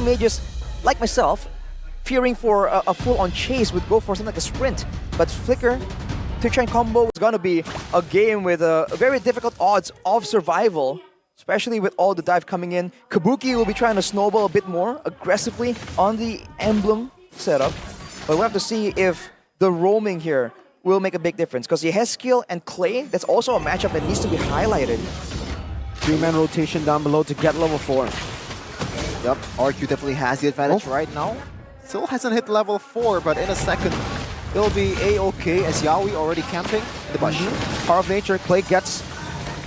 some mages, like myself, fearing for a full-on chase would go for something like a sprint. But Flicker to try and combo is gonna be a game with very difficult odds of survival, especially with all the dive coming in. Kabuki will be trying to snowball a bit more aggressively on the emblem setup, but we'll have to see if the roaming here will make a big difference, because Yehezkiel and Clay, that's also a matchup that needs to be highlighted. 3-man rotation down below to get level 4. Yep, RQ definitely has the advantage right now. Still hasn't hit level 4, but in a second, it'll be A-okay as Yawi already camping in the bush. Power of Nature, Clay gets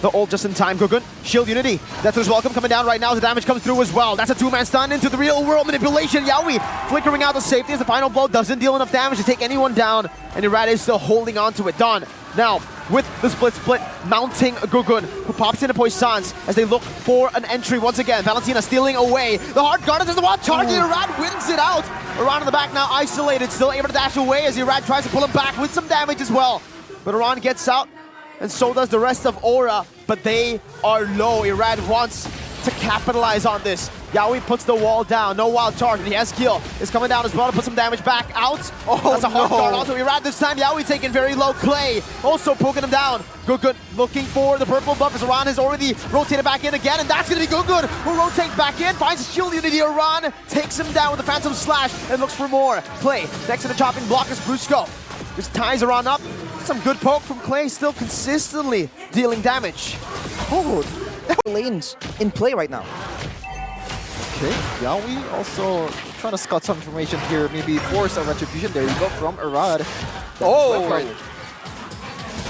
the ult just in time. Gugun, Shield Unity. Death is welcome coming down right now. The damage comes through as well. That's a 2-man stun into the real world manipulation. Yawi flickering out the safety as the final blow doesn't deal enough damage to take anyone down. And Irad is still holding on to it. Don now with the split mounting Gugun, who pops into Poissons as they look for an entry once again. Valentina stealing away. The hard guard is the one target. Irad wins it out. Iran in the back now isolated, still able to dash away as Irad tries to pull him back with some damage as well. But Iran gets out, and so does the rest of Aura, but they are low. Irad wants to capitalize on this. Yawi puts the wall down, no wild charge, and Yehezkiel is coming down as well to put some damage back out. Oh, that's a hard guard onto Irad this time. Yawi taking very low. Clay also poking him down. Gugun looking for the purple buff as Iran has already rotated back in again, and that's going to be Gugun who rotates back in, finds Shield Unity. Iran takes him down with the Phantom Slash and looks for more. Clay next to the chopping block is Brusco. Just ties Iran up. Some good poke from Clay, still consistently dealing damage. Oh, lanes in play right now. Okay, Yawi also trying to scout some information here, maybe force a retribution. There you go from Irad. Oh!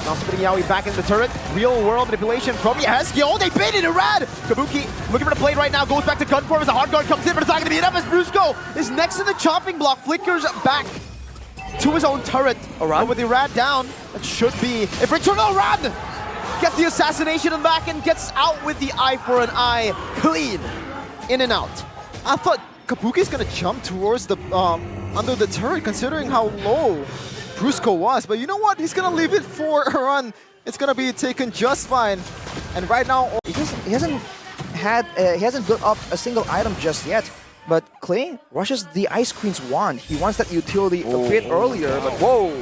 Now spinning Yawi back in the turret. Real world manipulation from Yehezkiel. Oh, they baited Irad! Kabuki looking for the plate right now, goes back to gun form as the hard guard comes in, but it's not going to be enough as Brusco is next to the chopping block, flickers back to his own turret. But with Irad down, that should be if Returnal Irad gets the assassination in the back and gets out with the eye for an eye. Clean. In and out. I thought Kabuki's gonna jump towards the under the turret considering how low Brusco was, but you know what? He's gonna leave it for a run. It's gonna be taken just fine. And right now, he hasn't built up a single item just yet. But Clay rushes the Ice Queen's wand. He wants that utility a bit earlier, but whoa!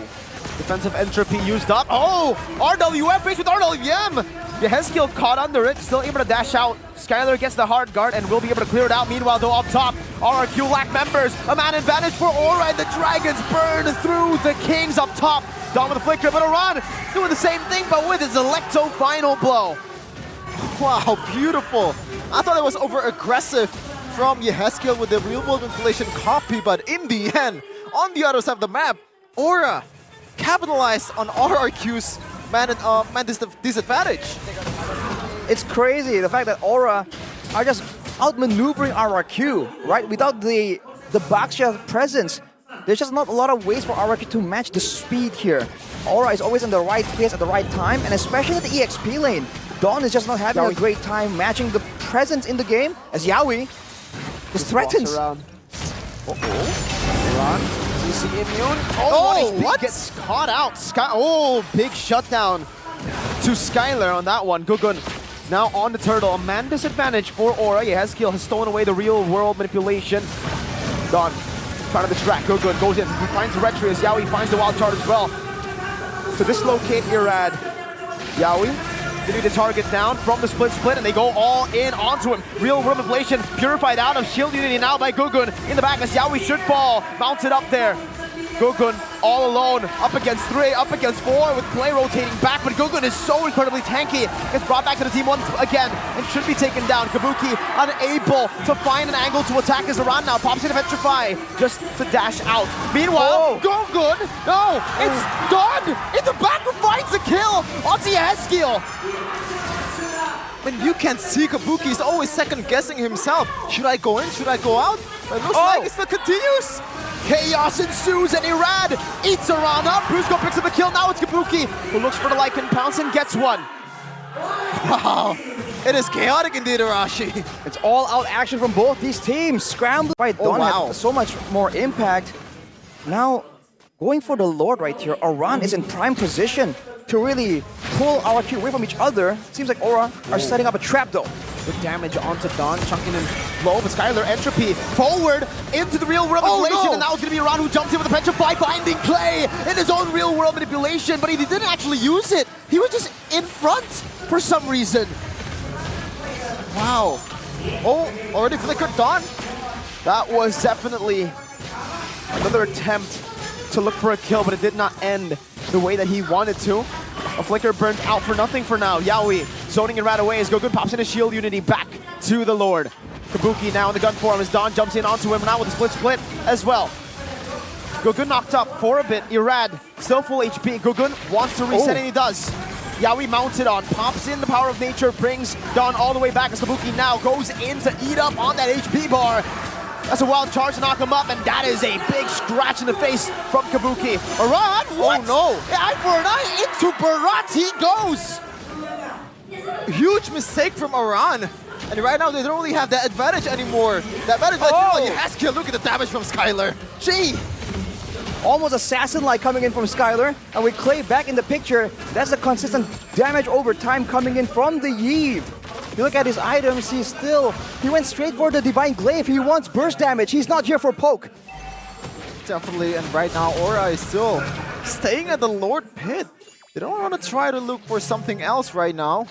Defensive entropy used up. Oh! RWM faced with RWM! Yehezkiel caught under it, still able to dash out. Skylar gets the hard guard and will be able to clear it out. Meanwhile, though, up top, RRQ lack members. A man advantage for Aura, and the Dragons burn through the Kings up top. Down with the flicker, but Iran doing the same thing, but with his Electo final blow. wow, beautiful. I thought it was over-aggressive from Yehezkiel with the real-world manipulation copy, but in the end, on the other side of the map, Aura capitalized on RRQ's man disadvantage. It's crazy, the fact that Aura are just outmaneuvering RRQ, right? Without the Baksha presence, there's just not a lot of ways for RRQ to match the speed here. Aura is always in the right place at the right time, and especially at the EXP lane. Dawn is just not having a great time matching the presence in the game, as Yawi just threatens. Iran, CC immune. Oh, what? Gets caught out. Big shutdown to Skylar on that one. Gugun now on the turtle. A man disadvantage for Aura. Yehezkiel has stolen away the real world manipulation. Don trying to distract. Gugun goes in. He finds Retri as Yawi finds the wild chart as well. To dislocate Irad. Yawi getting the target down from the split, and they go all in onto him. Real world manipulation purified out of Shield Unity now by Gugun in the back as Yawi should fall. Mounted up there. Gugun all alone, up against 3, up against 4 with Clay rotating back, but Gugun is so incredibly tanky. Gets brought back to the team once again and should be taken down. Kabuki unable to find an angle to attack as Iran now pops into Petrify just to dash out. Meanwhile, Gugun, no, it's done! In the back who finds the kill onto Yehezkiel. And you can see Kabuki's always second-guessing himself. Should I go in? Should I go out? It looks like it still continues. Chaos ensues and Irad eats Iran up. Brusco picks up the kill. Now it's Kabuki who looks for the Lycan pounce and gets one. Wow, it is chaotic indeed, Arashi. It's all-out action from both these teams. Scrambling. Right, Dawn had so much more impact. Now, going for the Lord right here. Iran is in prime position to really pull RRQ away from each other. Seems like Aura are setting up a trap though. Good damage onto Don, chunking in low, but Skylar entropy forward into the real world manipulation, no. and now it's gonna be Aran who jumps in with a petrify, binding Clay in his own real world manipulation, but he didn't actually use it. He was just in front for some reason. Wow. Oh, already flickered Don. That was definitely another attempt to look for a kill, but it did not end the way that he wanted to. A flicker burnt out for nothing for now. Yaoi zoning it right away as Gogun pops in his shield unity back to the Lord. Kabuki now in the gun form as Don jumps in onto him now with a split as well. Gogun knocked up for a bit. Irad still full HP. Gogun wants to reset and he does. Yaoi mounted on, pops in the power of nature, brings Don all the way back as Kabuki now goes in to eat up on that HP bar. That's a wild charge to knock him up, and that is a big scratch in the face from Kabuki. Aran, what? Oh no. Eye for an eye into Barat he goes. Huge mistake from Aran. And right now they don't really have that advantage anymore. That advantage Haskill, look at the damage from Skylar. Gee! Almost assassin-like coming in from Skylar. And with Clay back in the picture, that's the consistent damage over time coming in from the Yeve. You look at his items, he went straight for the Divine Glaive. He wants burst damage. He's not here for poke. Definitely, and right now Aura is still staying at the Lord Pit. They don't want to try to look for something else right now.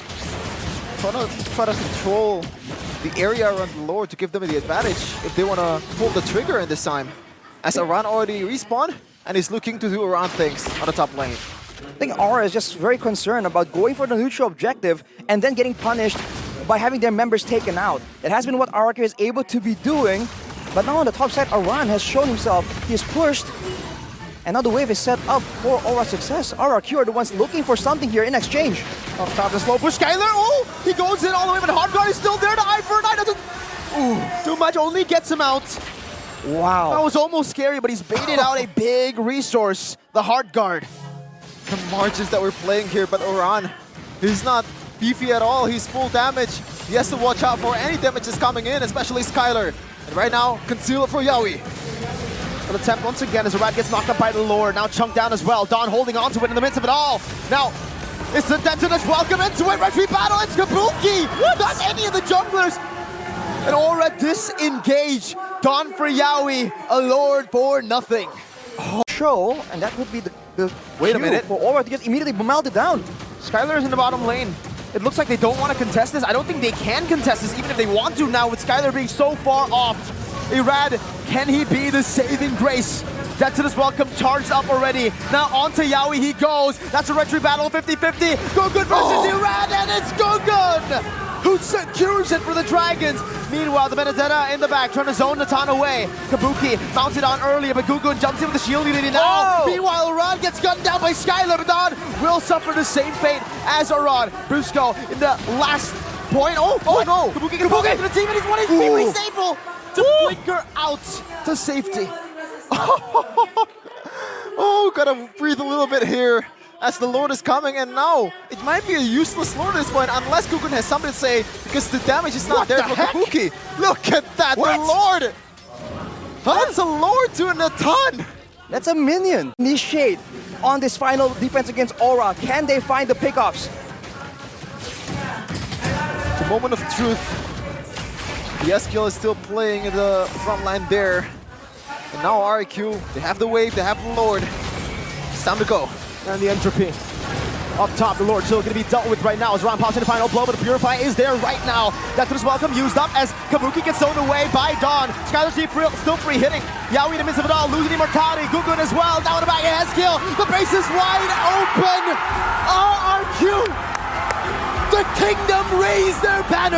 Try to control the area around the Lord to give them the advantage if they want to pull the trigger in this time. As Aran already respawned and is looking to do Aran things on the top lane. I think Aura is just very concerned about going for the neutral objective and then getting punished by having their members taken out. It has been what RRQ is able to be doing, but now on the top side, Aran has shown himself. He's pushed, and now the wave is set up for Aura's success. RRQ are the ones looking for something here in exchange. Up top, the slow push, Skylar, oh! He goes in all the way, but Hardguard is still there, the eye for an eye doesn't... Ooh, too much, only gets him out. Wow. That was almost scary, but he's baited out a big resource, the Hardguard. The margins that we're playing here, but Aran, he's not beefy at all. He's full damage. He has to watch out for any damage that's coming in, especially Skylar. And right now, conceal it for Yaoi. An attempt once again as Arad gets knocked up by the Lord. Now chunked down as well. Don holding on to it in the midst of it all. Now, it's the Dentoners welcome into it. Retreat battle, it's Kabuki! Not any of the junglers! And Aura disengage. Don for Yaoi, a Lord for nothing. Show, and that would be the Wait a cue minute. for Aura to just immediately melted down. Skylar is in the bottom lane. It looks like they don't want to contest this. I don't think they can contest this, even if they want to now, with Skylar being so far off. Irad, can he be the saving grace? Dentoners welcome charged up already. Now onto Yaoi he goes. That's a retreat battle, 50-50. Gogun versus Irad, and it's Gogun who secures it for the Dragons. Meanwhile, the Benedetta in the back, trying to zone Natan away. Kabuki mounted on earlier, but Gogun jumps in with the shield unity now. Meanwhile, Aran gets gunned down by Skylar, but Don will suffer the same fate as Aran. Brusco in the last point. Oh no! Kabuki gonna pull into the team, and he's 1 HP, but he's able to flicker out to safety. Oh, gotta breathe a little bit here as the Lord is coming, and now it might be a useless Lord at this point unless Gogun has something to say, because the damage is not there for Kabuki. Look at that, the Lord! That's a Lord to a Natan! That's a minion. Initiate on this final defense against Aura. Can they find the pickoffs? The moment of truth. The S-Kill is still playing in the front line there. And now RRQ, they have the wave, they have the Lord. It's time to go. And the entropy. Up top, the Lord still going to be dealt with right now as Ron pops in the final blow, but the Purify is there right now. Dentoners welcome used up as Kabuki gets thrown away by Don. Skylar's still free hitting. Yaoi in the midst of it all, losing immortality. Gogun as well, down the back, S-Kill. The base is wide open. RRQ, the kingdom raise their banner.